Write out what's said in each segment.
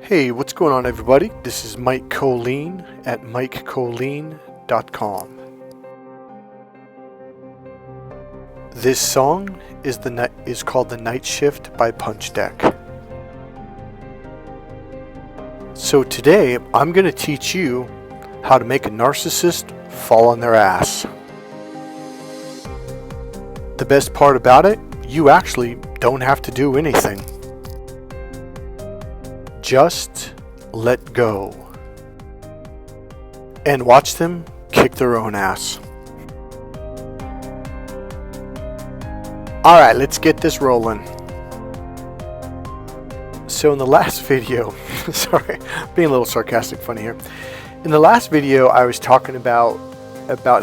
Hey, what's going on, everybody? This is Mike Kollin at MikeKollin.com. This song is called The Night Shift by Punch Deck. So today, I'm going to teach you how to make a narcissist fall on their ass. The best part about it, you actually don't have to do anything. Just let go and watch them kick their own ass. Alright, let's get this rolling. So in the last video, sorry, being a little sarcastic funny here. In the last video, I was talking about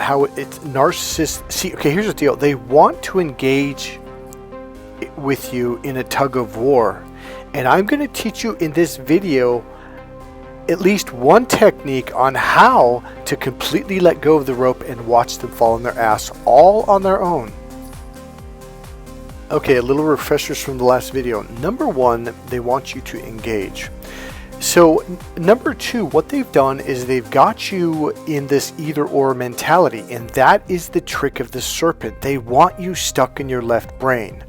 how it's narcissists. See, okay, here's the deal. They want to engage with you in a tug of war. And I'm going to teach you in this video at least one technique on how to completely let go of the rope and watch them fall on their ass all on their own. Okay, a little refreshers from the last video. Number one, they want you to engage. So number two, what they've done is they've got you in this either or mentality, and that is the trick of the serpent. They want you stuck in your left brain.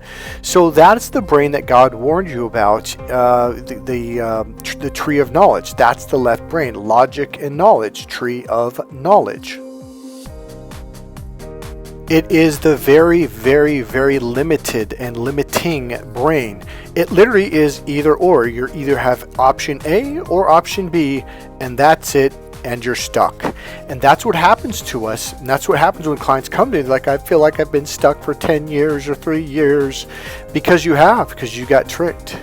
So that's the brain that God warned you about, the tree of knowledge. That's the left brain, logic and knowledge, tree of knowledge. It is the very, very, very limited and limiting brain. It literally is either or. You either have option A or option B, and that's it, and you're stuck. And that's what happens to us, and that's what happens when clients come to me. Like, I feel like I've been stuck for 10 years or 3 years, because you got tricked.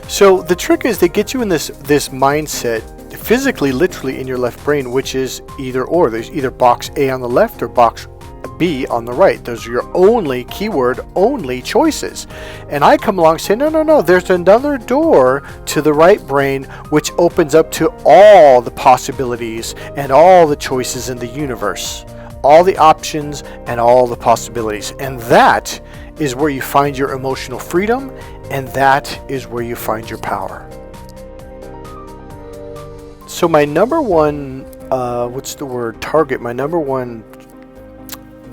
So the trick is they get you in this mindset, physically, literally in your left brain, which is either or. There's either box A on the left or box B on the right. Those are your only keyword, only choices. And I come along and say, no, there's another door to the right brain, which opens up to all the possibilities and all the choices in the universe, all the options and all the possibilities. And that is where you find your emotional freedom, and that is where you find your power. So my number one, target, my number one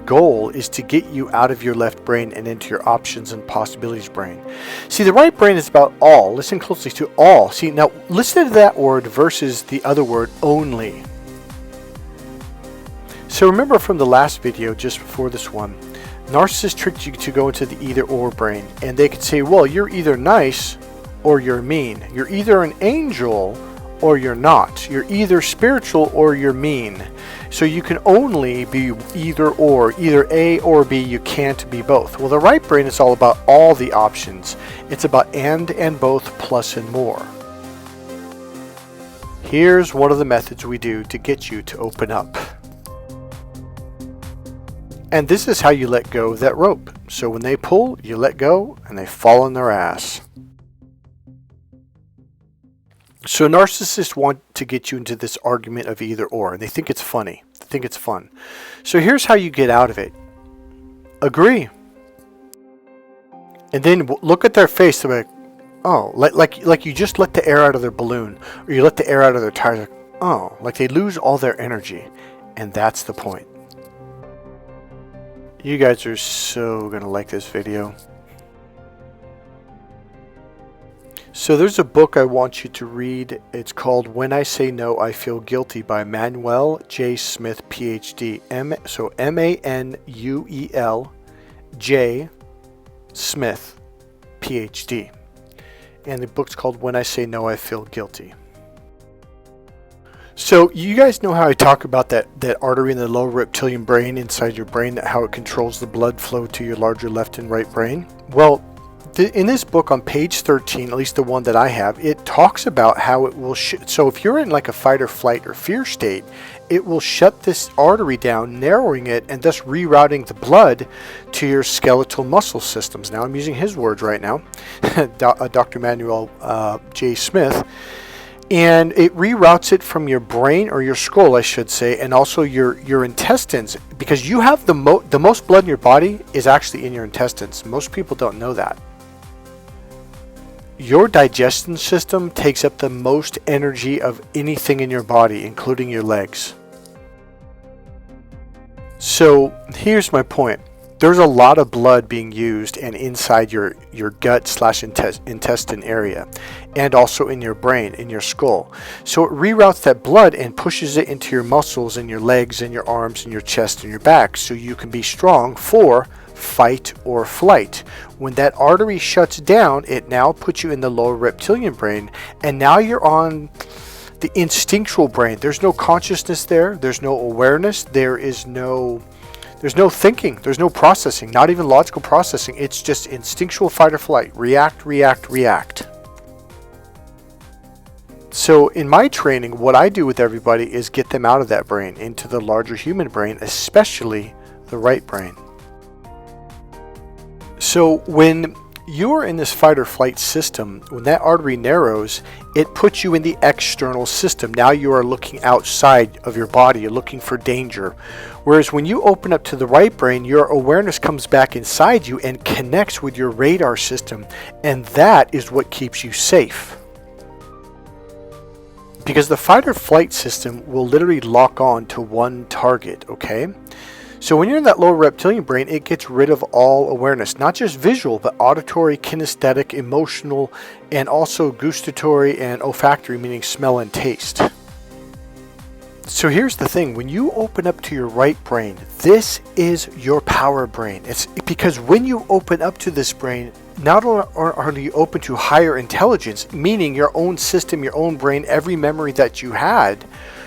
goal is to get you out of your left brain and into your options and possibilities brain. See, the right brain is about all. Listen closely to all. See, now listen to that word versus the other word, only. So remember from the last video, just before this one, narcissists tricked you to go into the either or brain. And they could say, well, you're either nice or you're mean. You're either an angel or you're not. You're either spiritual or you're mean. So you can only be either or, either A or B. You can't be both. Well, the right brain is all about all the options. It's about and both, plus and more. Here's one of the methods we do to get you to open up. And this is how you let go of that rope. So when they pull, you let go and they fall on their ass. So narcissists want to get you into this argument of either or, and they think it's funny. They think it's fun. So here's how you get out of it. Agree. And then look at their face. They're like, oh, like you just let the air out of their balloon, or you let the air out of their tires. Like, oh, like they lose all their energy. And that's the point. You guys are so going to like this video. So there's a book I want you to read. It's called When I Say No, I Feel Guilty by Manuel J. Smith, PhD. Manuel J. Smith, PhD. And the book's called When I Say No, I Feel Guilty. So you guys know how I talk about that artery in the lower reptilian brain inside your brain, how it controls the blood flow to your larger left and right brain? Well, in this book on page 13, at least the one that I have, it talks about how it will so if you're in like a fight or flight or fear state, it will shut this artery down, narrowing it and thus rerouting the blood to your skeletal muscle systems. Now I'm using his words right now, Dr. Manuel J. Smith. And it reroutes it from your brain, or your skull, I should say, and also your intestines, because you have the most blood in your body is actually in your intestines. Most people don't know that. your digestion system takes up the most energy of anything in your body, including your legs. So here's my point. There's a lot of blood being used and inside your gut/intestine area, and also in your brain, in your skull. So it reroutes that blood and pushes it into your muscles and your legs and your arms and your chest and your back, so you can be strong for fight or flight. When that artery shuts down, it now puts you in the lower reptilian brain, and now you're on the instinctual brain. There's no consciousness there. There's no awareness. There's no thinking. There's no processing, not even logical processing. It's just instinctual fight or flight. React, react, react. So in my training, what I do with everybody is get them out of that brain into the larger human brain, especially the right brain. So when you're in this fight or flight system, when that artery narrows, it puts you in the external system. Now you are looking outside of your body. You're looking for danger. Whereas when you open up to the right brain, your awareness comes back inside you and connects with your radar system. And that is what keeps you safe. Because the fight or flight system will literally lock on to one target, okay? So when you're in that lower reptilian brain, it gets rid of all awareness, not just visual, but auditory, kinesthetic, emotional, and also gustatory and olfactory, meaning smell and taste. So here's the thing, when you open up to your right brain, this is your power brain. It's because when you open up to this brain, not only are you open to higher intelligence, meaning your own system, your own brain, every memory that you had,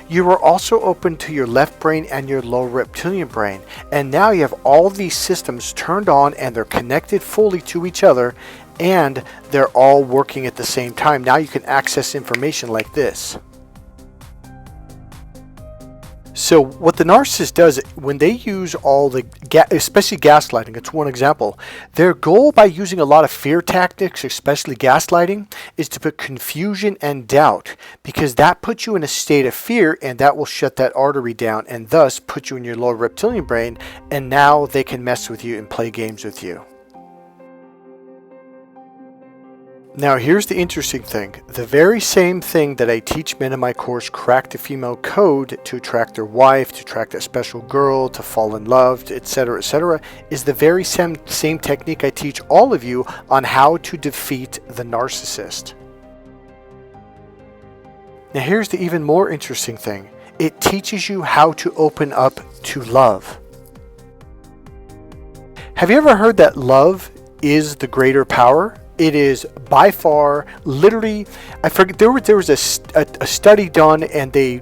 you are also open to your left brain and your lower reptilian brain. And now you have all these systems turned on and they're connected fully to each other, and they're all working at the same time. Now you can access information like this. So what the narcissist does, when they use all the, especially gaslighting, it's one example, their goal by using a lot of fear tactics, especially gaslighting, is to put confusion and doubt, because that puts you in a state of fear, and that will shut that artery down and thus put you in your lower reptilian brain, and now they can mess with you and play games with you. Now here's the interesting thing. The very same thing that I teach men in my course, Crack the Female Code, to attract their wife, to attract that special girl, to fall in love, etc., is the very same technique I teach all of you on how to defeat the narcissist. Now here's the even more interesting thing. It teaches you how to open up to love. Have you ever heard that love is the greater power? It is by far, literally, I forget, there was a study done, and they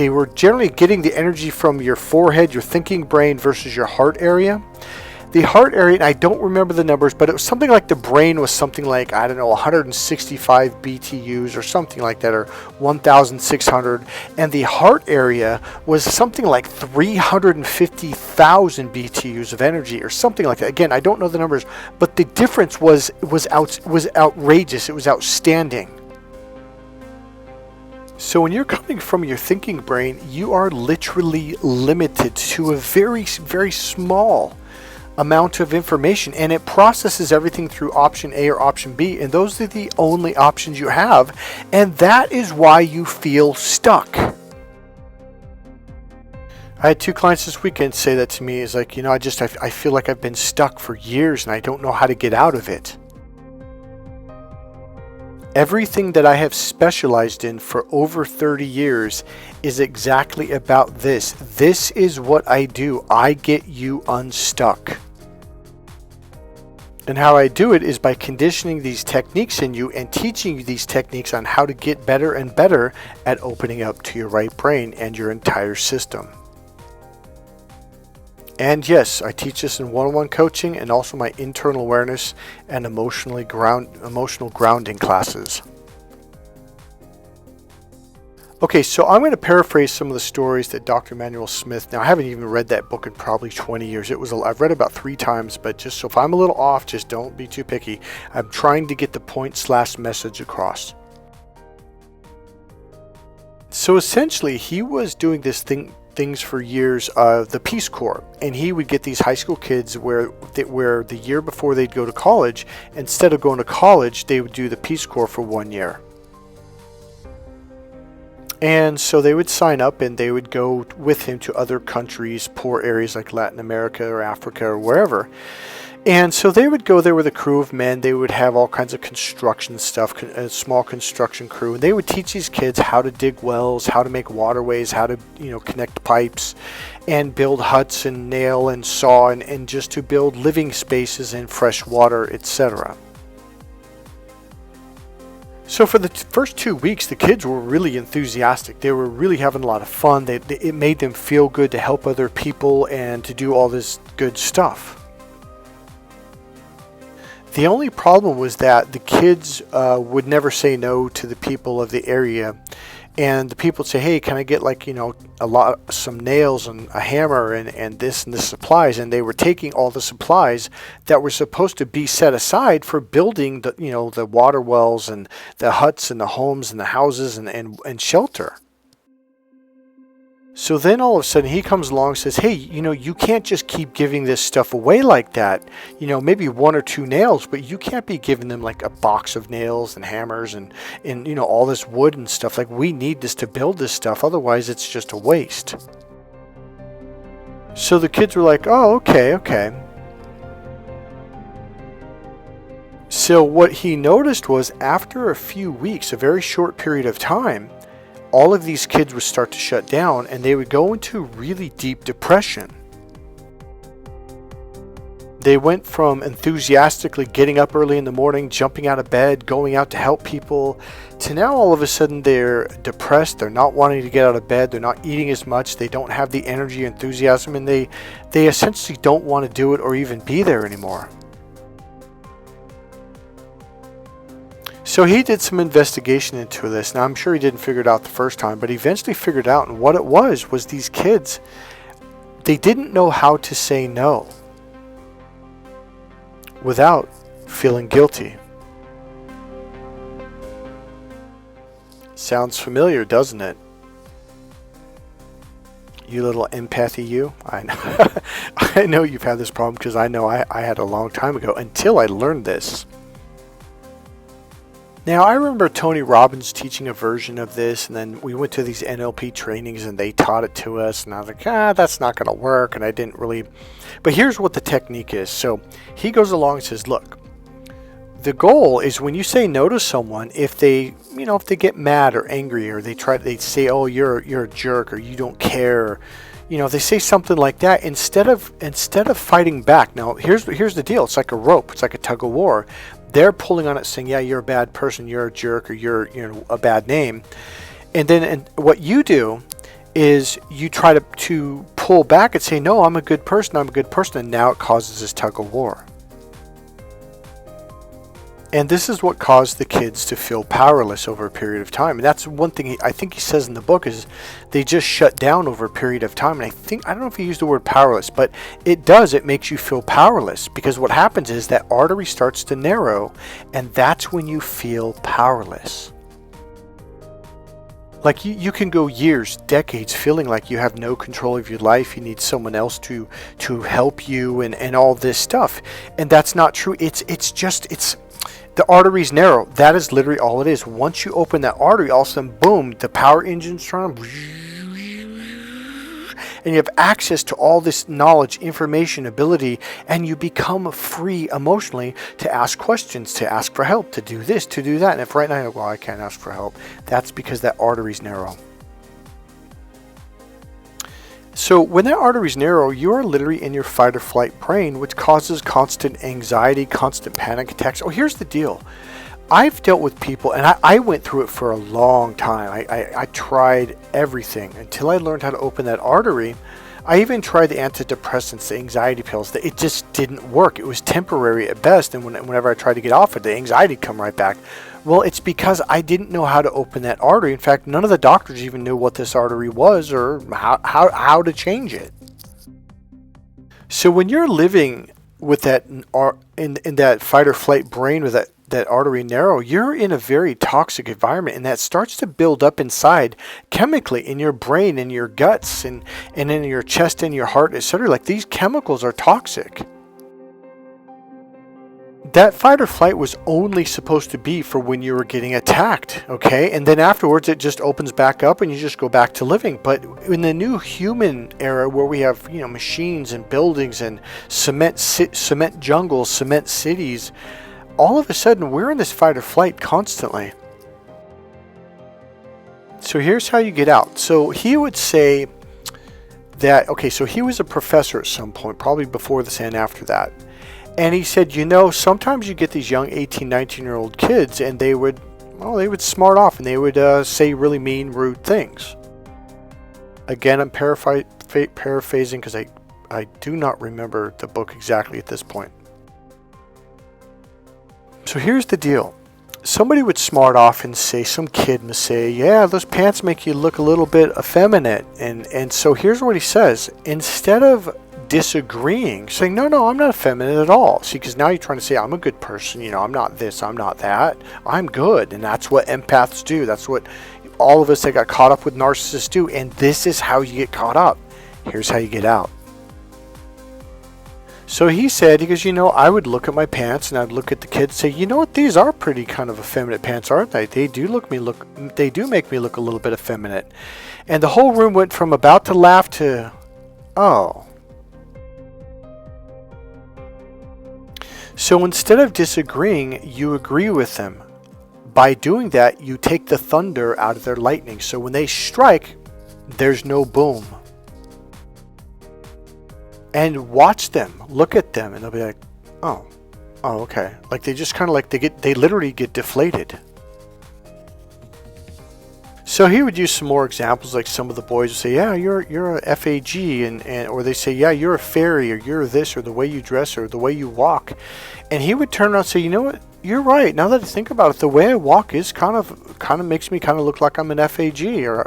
were generally getting the energy from your forehead, your thinking brain, versus your heart area. The heart area, and I don't remember the numbers, but it was something like the brain was something like, I don't know, 165 BTUs or something like that, or 1,600. And the heart area was something like 350,000 BTUs of energy or something like that. Again, I don't know the numbers, but the difference was outrageous. It was outstanding. So when you're coming from your thinking brain, you are literally limited to a very, very small amount of information, and it processes everything through option A or option B, and those are the only options you have, and that is why you feel stuck. I had 2 clients this weekend say that to me. Is like, I feel like I've been stuck for years and I don't know how to get out of it. Everything that I have specialized in for over 30 years is exactly about this. This is what I do. I get you unstuck. And how I do it is by conditioning these techniques in you and teaching you these techniques on how to get better and better at opening up to your right brain and your entire system. And yes, I teach this in one-on-one coaching and also my internal awareness and emotional grounding classes. Okay, so I'm going to paraphrase some of the stories that Dr. Manuel Smith. Now, I haven't even read that book in probably 20 years. I've read it about 3 times, but just so if I'm a little off, just don't be too picky. I'm trying to get the point/message across. So essentially, he was doing this things for years, the Peace Corps, and he would get these high school kids where the year before they'd go to college, instead of going to college, they would do the Peace Corps for 1 year. And so they would sign up and they would go with him to other countries, poor areas like Latin America or Africa or wherever. And so they would go there with a crew of men. They would have all kinds of construction stuff, a small construction crew. And they would teach these kids how to dig wells, how to make waterways, how to, connect pipes and build huts and nail and saw and just to build living spaces and fresh water, etc. So for the first 2 weeks, the kids were really enthusiastic. They were really having a lot of fun. It made them feel good to help other people and to do all this good stuff. The only problem was that the kids would never say no to the people of the area, and the people would say, "Hey, can I get some nails and a hammer and this supplies?" And they were taking all the supplies that were supposed to be set aside for building the water wells and the huts and the homes and the houses and shelter. So then all of a sudden he comes along and says, "Hey, you can't just keep giving this stuff away like that. Maybe 1 or 2 nails, but you can't be giving them like a box of nails and hammers and all this wood and stuff. Like, we need this to build this stuff. Otherwise it's just a waste." So the kids were like, "Oh, okay." So what he noticed was, after a few weeks, a very short period of time, all of these kids would start to shut down and they would go into really deep depression. They went from enthusiastically getting up early in the morning, jumping out of bed, going out to help people, to now all of a sudden they're depressed, they're not wanting to get out of bed, they're not eating as much, they don't have the energy, enthusiasm, and they essentially don't want to do it or even be there anymore. So he did some investigation into this. Now, I'm sure he didn't figure it out the first time, but he eventually figured out, and what it was these kids, they didn't know how to say no without feeling guilty. Sounds familiar, doesn't it? You little empathy, you. I know, I know you've had this problem, because I know I had a long time ago, until I learned this. Now, I remember Tony Robbins teaching a version of this, and then we went to these NLP trainings and they taught it to us, and I was like, that's not going to work, and I didn't really. But here's what the technique is. So he goes along and says, look, the goal is, when you say no to someone, if they get mad or angry, or they say, "Oh, you're a jerk," or "You don't care," if they say something like that, instead of fighting back. Now, here's the deal. It's like a rope. It's like a tug of war. They're pulling on it, saying, "Yeah, you're a bad person, you're a jerk, or you're a bad name." And what you do is you try to pull back and say, "No, I'm a good person, and now it causes this tug of war. And this is what caused the kids to feel powerless over a period of time. And that's one thing I think he says in the book, is they just shut down over a period of time. And I don't know if he used the word powerless, but it makes you feel powerless, because what happens is that artery starts to narrow, and that's when you feel powerless. Like you can go years, decades, feeling like you have no control of your life. You need someone else to help you and all this stuff. And that's not true. It's the artery's narrow. That is literally all it is. Once you open that artery, all of a sudden, boom, the power engine's turn on, and you have access to all this knowledge, information, ability, and you become free emotionally to ask questions, to ask for help, to do this, to do that. And if right now, I can't ask for help, that's because that artery's narrow. So when that artery's narrow, you are literally in your fight or flight brain, which causes constant anxiety, constant panic attacks. Oh, here's the deal. I've dealt with people, and I went through it for a long time. I tried everything until I learned how to open that artery. I even tried the antidepressants, the anxiety pills. It just didn't work. It was temporary at best, and whenever I tried to get off it, the anxiety would come right back. Well, it's because I didn't know how to open that artery. In fact, none of the doctors even knew what this artery was or how to change it. So when you're living with that in that fight or flight brain, with that artery narrow, you're in a very toxic environment, and that starts to build up inside chemically in your brain, in your guts, and in your chest, and your heart, etc. Like, these chemicals are toxic. That fight or flight was only supposed to be for when you were getting attacked, okay? And then afterwards it just opens back up and you just go back to living. But in the new human era, where we have, machines and buildings and cement jungles, cement cities, all of a sudden we're in this fight or flight constantly. So here's how you get out. So he would say that, okay, so he was a professor at some point, probably before this and after that. And he said, sometimes you get these young 18, 19-year-old kids, and they would smart off, and they would say really mean, rude things. Again, I'm paraphrasing because I do not remember the book exactly at this point. So here's the deal. Somebody would smart off and say, some kid would say, yeah, those pants make you look a little bit effeminate. And so here's what he says. Instead of disagreeing, saying, no, I'm not effeminate at all. See, because now you're trying to say, I'm a good person, I'm not this, I'm not that, I'm good. And that's what empaths do. That's what all of us that got caught up with narcissists do. And this is how you get caught up. Here's how you get out. So he goes, I would look at my pants and I'd look at the kids and say, you know what, these are pretty kind of effeminate pants, aren't they? They do make me look a little bit effeminate. And the whole room went from about to laugh to, oh. So instead of disagreeing, you agree with them. By doing that, you take the thunder out of their lightning. So when they strike, there's no boom. And watch them, look at them, and they'll be like, oh, okay. Like, they just kind of like, they literally get deflated. So he would use some more examples, like some of the boys would say, yeah, you're a FAG, or they say, yeah, you're a fairy, or you're this, or the way you dress, or the way you walk. And he would turn around and say, you know what, you're right. Now that I think about it, the way I walk is kind of makes me kind of look like I'm an FAG, or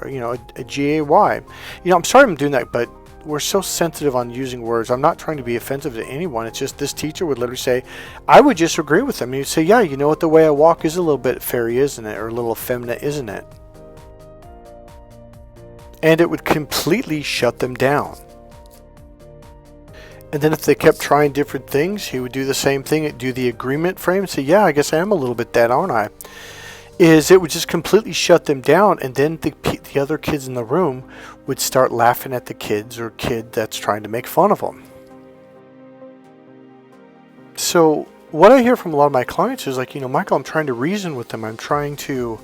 a GAY. I'm sorry I'm doing that, but we're so sensitive on using words. I'm not trying to be offensive to anyone. It's just this teacher would literally say, I would just agree with them. He'd say, yeah, you know what, the way I walk is a little bit fairy, isn't it? Or a little effeminate, isn't it? And it would completely shut them down. And then if they kept trying different things, he would do the same thing, do the agreement frame, and say, yeah, I guess I am a little bit that, aren't I? It would just completely shut them down, and then the other kids in the room would start laughing at the kids or kid that's trying to make fun of them. So what I hear from a lot of my clients is like, Michael, I'm trying to reason with them. I'm trying to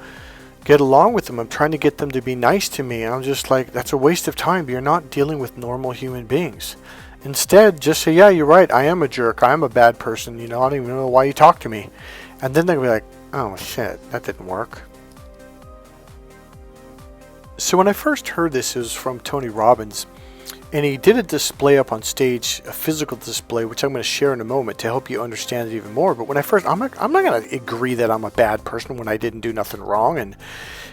get along with them. I'm trying to get them to be nice to me. And I'm just like, that's a waste of time. You're not dealing with normal human beings. Instead, just say, yeah, you're right. I am a jerk. I am a bad person. I don't even know why you talk to me. And then they'll be like, oh shit, that didn't work. So when I first heard this, it was from Tony Robbins, and he did a display up on stage, a physical display, which I'm going to share in a moment to help you understand it even more. But when I first, I'm not going to agree that I'm a bad person when I didn't do nothing wrong, and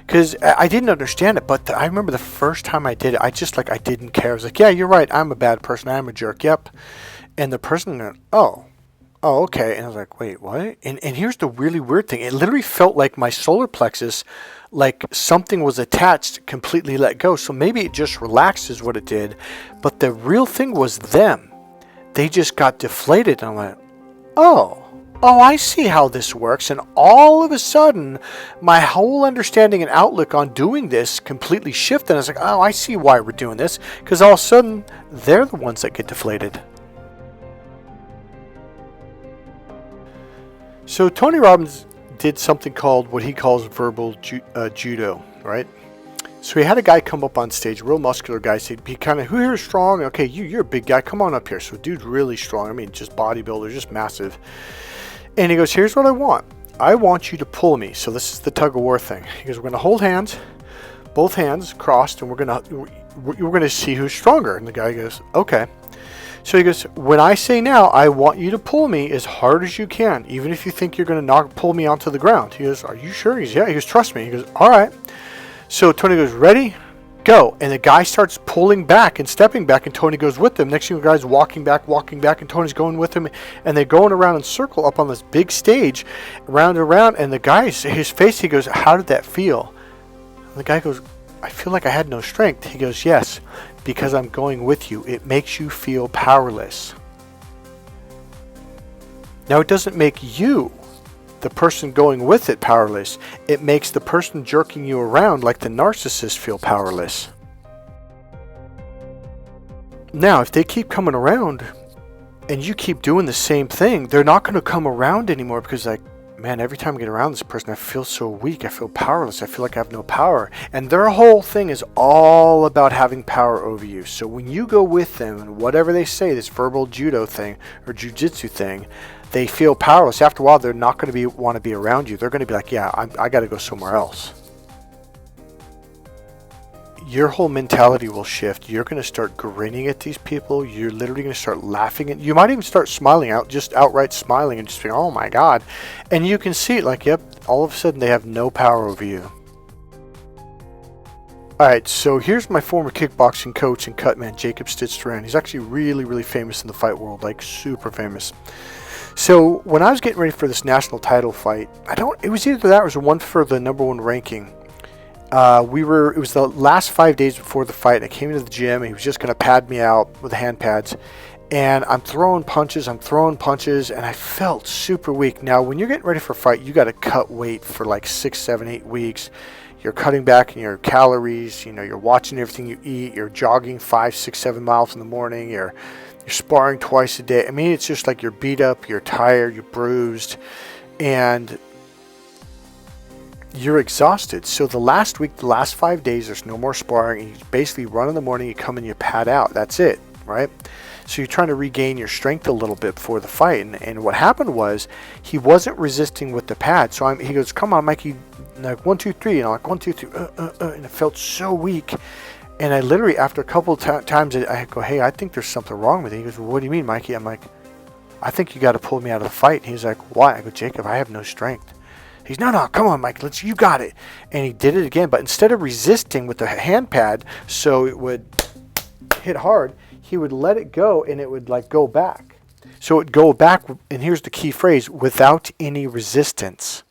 because I didn't understand it. But I remember the first time I did it, I didn't care. I was like, yeah, you're right, I'm a bad person, I'm a jerk, yep. And the person went, oh, okay. And I was like, wait, what? And here's the really weird thing. It literally felt like my solar plexus, like something was attached, completely let go. So maybe it just relaxed is what it did. But the real thing was them. They just got deflated. And I went, oh, I see how this works. And all of a sudden, my whole understanding and outlook on doing this completely shifted. I was like, oh, I see why we're doing this. Because all of a sudden, they're the ones that get deflated. So Tony Robbins did something called what he calls verbal judo, right? So he had a guy come up on stage, a real muscular guy, said, "Be kind of, who here is strong? Okay, you're a big guy, come on up here." So dude's really strong. I mean, just bodybuilder, just massive. And he goes, "Here's what I want. I want you to pull me." So this is the tug of war thing. He goes, "We're gonna hold hands, both hands crossed, and we're gonna see who's stronger." And the guy goes, "Okay." So he goes, "When I say now, I want you to pull me as hard as you can, even if you think you're going to pull me onto the ground." He goes, "Are you sure?" He goes, "Yeah." He goes, "Trust me." He goes, "All right." So Tony goes, "Ready?" go. And the guy starts pulling back and stepping back, and Tony goes with them. Next thing the guy's walking back, and Tony's going with him, and they're going around in a circle up on this big stage, round and around, and the guy, his face, he goes, how did that feel? And the guy goes, I feel like I had no strength. He goes, yes, because I'm going with you. It makes you feel powerless. Now, it doesn't make you, the person going with it, powerless. It makes the person jerking you around like the narcissist feel powerless. Now, if they keep coming around and you keep doing the same thing, they're not going to come around anymore, because like, man, every time I get around this person, I feel so weak. I feel powerless. I feel like I have no power. And their whole thing is all about having power over you. So when you go with them and whatever they say, this verbal judo thing or jujitsu thing, they feel powerless. After a while, they're not going to want to be around you. They're going to be like, yeah, I got to go somewhere else. Your whole mentality will shift. You're going to start grinning at these people. You're literally going to start laughing. You might even start smiling out, just outright smiling and just being, oh my God. And you can see it like, yep, all of a sudden they have no power over you. All right, so here's my former kickboxing coach and cut man, Jacob Stitz-Duran. He's actually really, really famous in the fight world, like super famous. So when I was getting ready for this national title fight, it was either that or it was one for the #1 ranking. It was the last 5 days before the fight, and I came into the gym, and he was just going to pad me out with the hand pads. And I'm throwing punches, and I felt super weak. Now, when you're getting ready for a fight, you got to cut weight for like 6, 7, 8 weeks. You're cutting back in your calories, you're watching everything you eat, you're jogging 5, 6, 7 miles in the morning, you're sparring twice a day. I mean, it's just like you're beat up, you're tired, you're bruised, and you're exhausted. So the last week, the last 5 days, there's no more sparring. You basically run in the morning, you come and you pad out. That's it, right? So you're trying to regain your strength a little bit before the fight. And what happened was he wasn't resisting with the pad. So he goes, come on, Mikey, like 1, 2, 3. And I'm like, 1, 2, 3, and I felt so weak. And I literally, after a couple of times, I go, hey, I think there's something wrong with it. He goes, well, what do you mean, Mikey? I'm like, I think you got to pull me out of the fight. And he's like, why? I go, Jacob, I have no strength. He's, no, come on, Mike, you got it. And he did it again. But instead of resisting with the hand pad, so it would hit hard, he would let it go, and it would like go back. So it would go back, and here's the key phrase, without any resistance.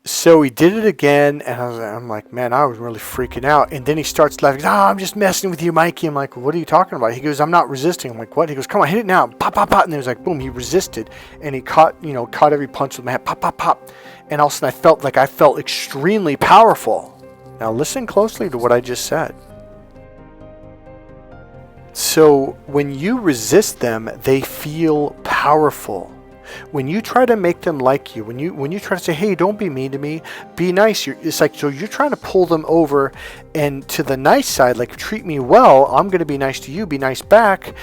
So he did it again, and I'm like, man, I was really freaking out. And then he starts laughing. I'm just messing with you, Mikey. I'm like, what are you talking about? He goes, I'm not resisting. I'm like, what? He goes, come on, hit it now. Pop, pop, pop. And then it was like, boom, he resisted. And he caught every punch with my hand. Pop, pop, pop. And all of a sudden I felt extremely powerful. Now listen closely to what I just said. So when you resist them, they feel powerful. When you try to make them like you, when you try to say, hey, don't be mean to me, be nice, it's like, so you're trying to pull them over and to the nice side, like treat me well, I'm going to be nice to you, be nice back.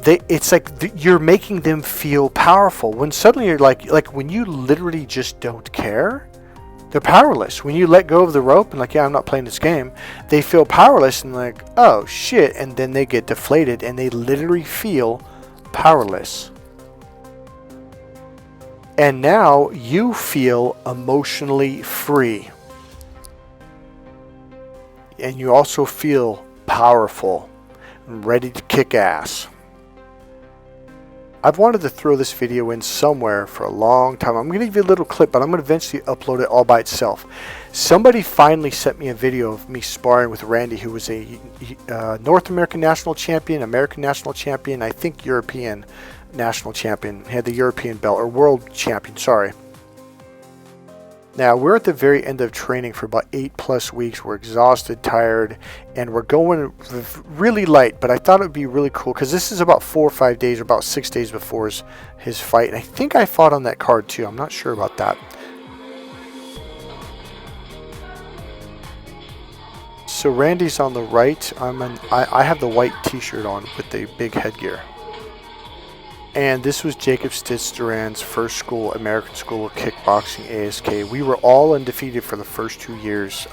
It's like you're making them feel powerful. When suddenly you're like when you literally just don't care, they're powerless. When you let go of the rope and like, yeah, I'm not playing this game, they feel powerless and like, oh shit, and then they get deflated and they literally feel powerless. And now you feel emotionally free. And you also feel powerful and ready to kick ass. I've wanted to throw this video in somewhere for a long time. I'm going to give you a little clip, but I'm going to eventually upload it all by itself. Somebody finally sent me a video of me sparring with Randy, who was a North American national champion, American national champion, I think European national champion. He had the European belt, or world champion, sorry. Now, we're at the very end of training for about 8+ weeks. We're exhausted, tired, and we're going really light, but I thought it would be really cool because this is about 4 or 5 days, or about 6 days before his fight. And I think I fought on that card too. I'm not sure about that. So Randy's on the right. I have the white t-shirt on with the big headgear. And this was Jacob Stitz-Duran's first school, American School of Kickboxing, ASK. We were all undefeated for the first 2 years.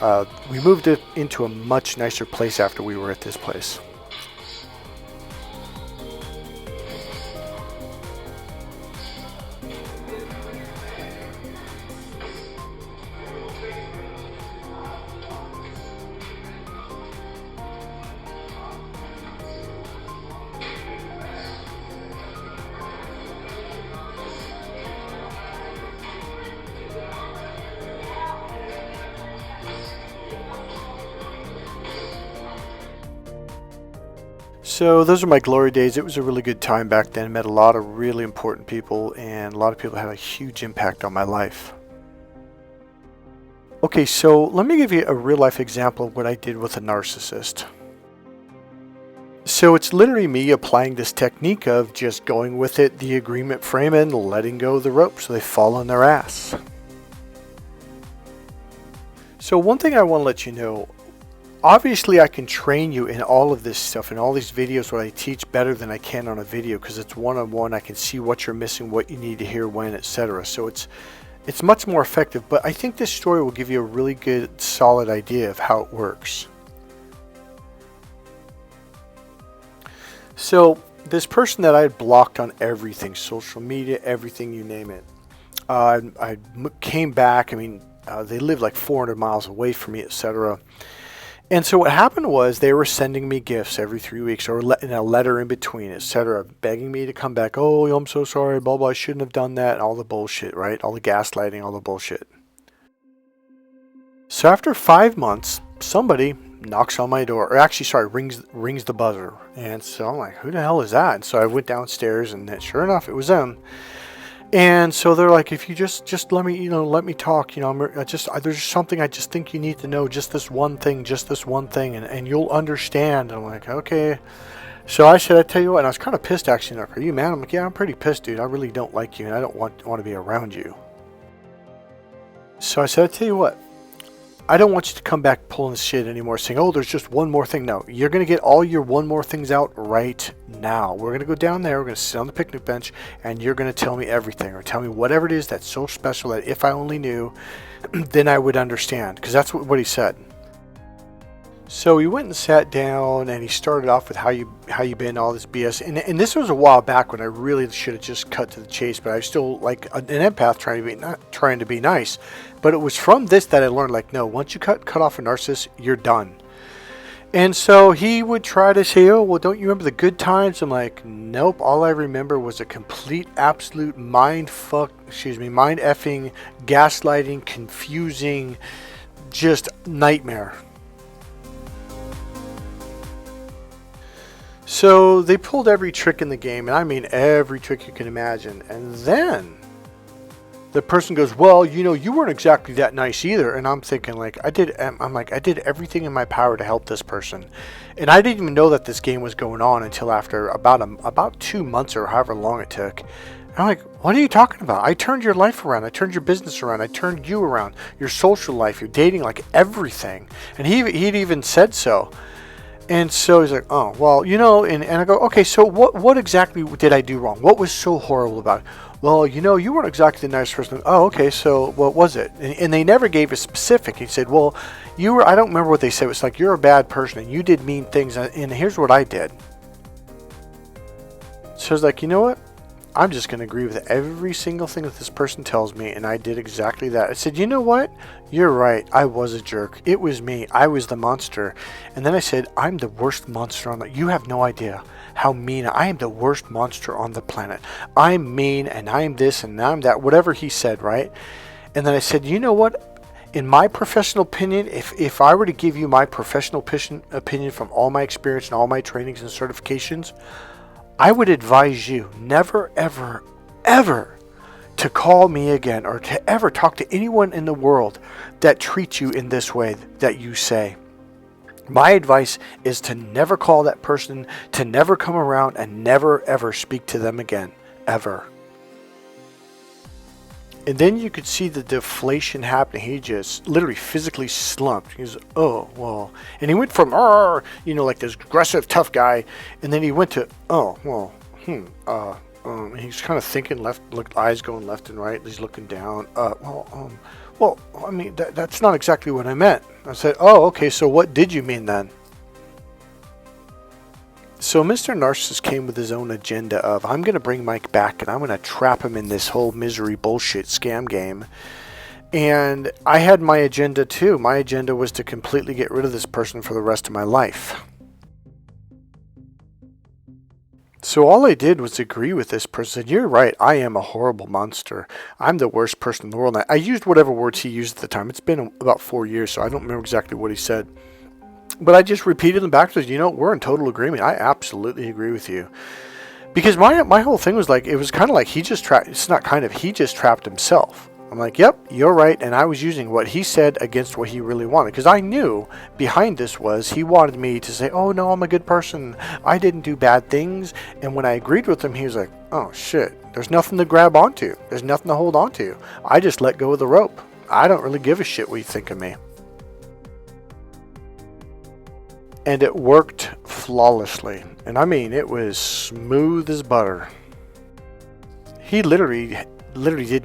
We moved it into a much nicer place after we were at this place. So those are my glory days. It was a really good time back then. Met a lot of really important people, and a lot of people had a huge impact on my life. Okay, so let me give you a real life example of what I did with a narcissist. So it's literally me applying this technique of just going with it, the agreement frame, and letting go of the rope so they fall on their ass. So one thing I want to let you know, obviously I can train you in all of this stuff, in all these videos where I teach better than I can on a video, because it's one-on-one. I can see what you're missing, what you need to hear, when, etc. So it's much more effective, but I think this story will give you a really good, solid idea of how it works. So this person that I had blocked on everything, social media, everything, you name it, I came back. I mean, they lived like 400 miles away from me, etc. And so what happened was they were sending me gifts every 3 weeks, or in a letter in between, etc., begging me to come back. Oh, I'm so sorry, blah, blah, I shouldn't have done that, and all the bullshit, right? All the gaslighting, all the bullshit. So after 5 months, somebody knocks on my door, or actually, sorry, rings the buzzer. And so I'm like, who the hell is that? And so I went downstairs, and sure enough, it was them. And so they're like, if you just let me, let me talk, there's something I just think you need to know, just this one thing, and you'll understand. And I'm like, okay. So I said, I tell you what, and I was kind of pissed actually. Like, are you mad? I'm like, yeah, I'm pretty pissed, dude. I really don't like you, and I don't want to be around you. So I said, I tell you what, I don't want you to come back pulling this shit anymore, saying, oh, there's just one more thing. No, you're going to get all your one more things out right now. We're going to go down there, we're going to sit on the picnic bench, and you're going to tell me everything, or tell me whatever it is that's so special that if I only knew, then I would understand. Because that's what he said. So he went and sat down, and he started off with how you been, all this BS. And this was a while back when I really should have just cut to the chase, but I was still like an empath trying to be nice. But it was from this that I learned, like, no, once you cut off a narcissist, you're done. And so he would try to say, oh, well, don't you remember the good times? I'm like, nope. All I remember was a complete, absolute mind effing, gaslighting, confusing, just nightmare. So they pulled every trick in the game, and I mean every trick you can imagine. And then the person goes, well, you weren't exactly that nice either. And I'm thinking, like, I did everything in my power to help this person. And I didn't even know that this game was going on until after about 2 months or however long it took. And I'm like, what are you talking about? I turned your life around. I turned your business around. I turned you around, your social life, your dating, like everything. And he'd even said so. And so he's like, oh, well, and I go, okay, so what exactly did I do wrong? What was so horrible about it? Well, you weren't exactly the nice person. Oh, okay, so what was it? And they never gave a specific. He said, well, I don't remember what they said. It was like, you're a bad person, and you did mean things, and here's what I did. So I was like, you know what? I'm just going to agree with every single thing that this person tells me, and I did exactly that. I said, you know what? You're right. I was a jerk. It was me. I was the monster. And then I said, I'm the worst monster on the... You have no idea how mean I am. The worst monster on the planet. I'm mean, and I'm this, and I'm that. Whatever he said, right? And then I said, you know what? In my professional opinion, if I were to give you my professional opinion from all my experience and all my trainings and certifications, I would advise you never, ever, ever to call me again, or to ever talk to anyone in the world that treats you in this way that you say. My advice is to never call that person, to never come around, and never, ever speak to them again. Ever. And then you could see the deflation happening. He just literally physically slumped. He was, oh, well. And he went from, like this aggressive, tough guy. And then he went to, oh, well, he's kind of thinking, eyes going left and right. He's looking down. Well, I mean, that's not exactly what I meant. I said, oh, okay, so what did you mean then? So Mr. Narcissist came with his own agenda of, I'm going to bring Mike back, and I'm going to trap him in this whole misery bullshit scam game. And I had my agenda too. My agenda was to completely get rid of this person for the rest of my life. So all I did was agree with this person. You're right. I am a horrible monster. I'm the worst person in the world. And I used whatever words he used at the time. It's been about 4 years, so I don't remember exactly what he said. But I just repeated them back to, we're in total agreement. I absolutely agree with you. Because my whole thing was like, it was kind of like he just trapped himself. I'm like, yep, you're right. And I was using what he said against what he really wanted. Because I knew behind this was he wanted me to say, oh, no, I'm a good person. I didn't do bad things. And when I agreed with him, he was like, oh, shit, there's nothing to grab onto. There's nothing to hold onto. I just let go of the rope. I don't really give a shit what you think of me. And it worked flawlessly. And I mean, it was smooth as butter. He literally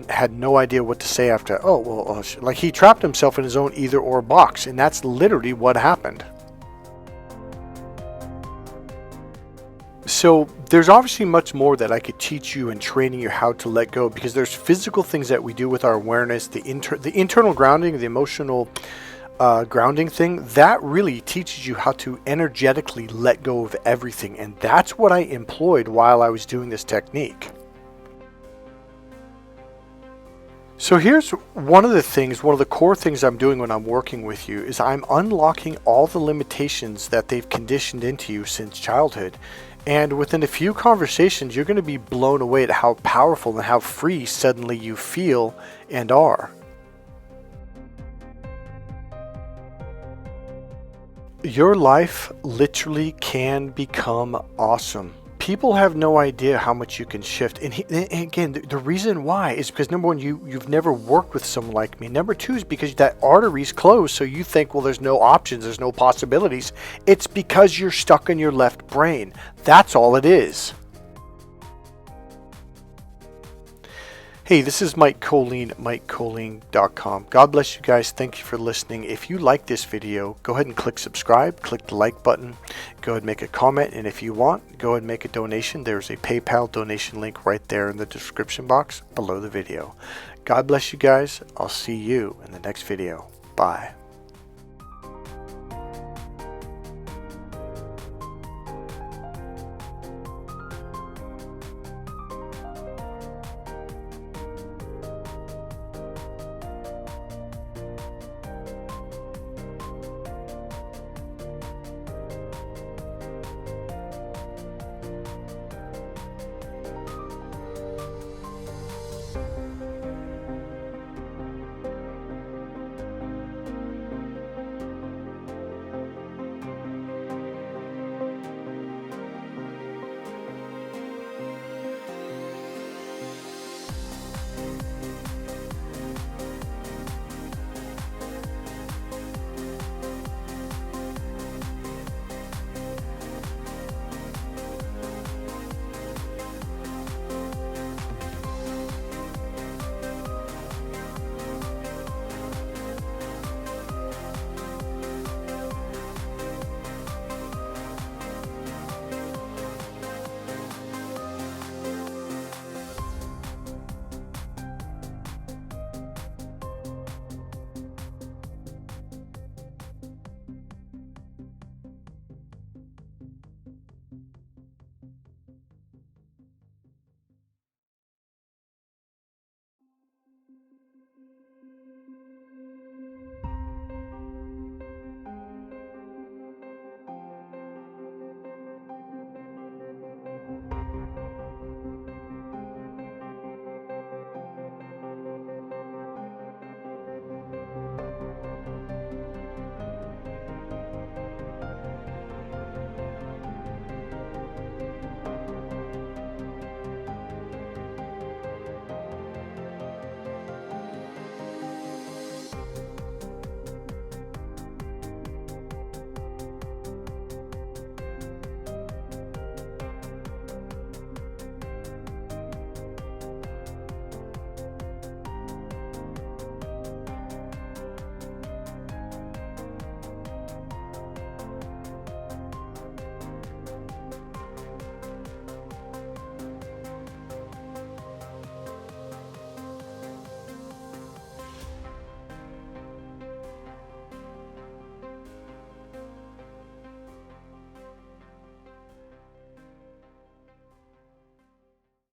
had no idea what to say after. Like he trapped himself in his own either or box, and that's literally what happened. So there's obviously much more that I could teach you in training you how to let go, because there's physical things that we do with our awareness, the internal grounding, the emotional grounding thing, that really teaches you how to energetically let go of everything. And that's what I employed while I was doing this technique. So here's one of the core things I'm doing when I'm working with you is I'm unlocking all the limitations that they've conditioned into you since childhood. And within a few conversations, you're going to be blown away at how powerful and how free suddenly you feel and are. Your life literally can become awesome. People have no idea how much you can shift. And again, the reason why is because, number one, you've never worked with someone like me. Number two is because that artery's closed, so you think, well, there's no options, there's no possibilities. It's because you're stuck in your left brain. That's all it is. Hey, this is Mike Kollin, MikeKollin.com. God bless you guys. Thank you for listening. If you like this video, go ahead and click subscribe, click the like button, go ahead and make a comment, and if you want, go ahead and make a donation. There's a PayPal donation link right there in the description box below the video. God bless you guys. I'll see you in the next video. Bye.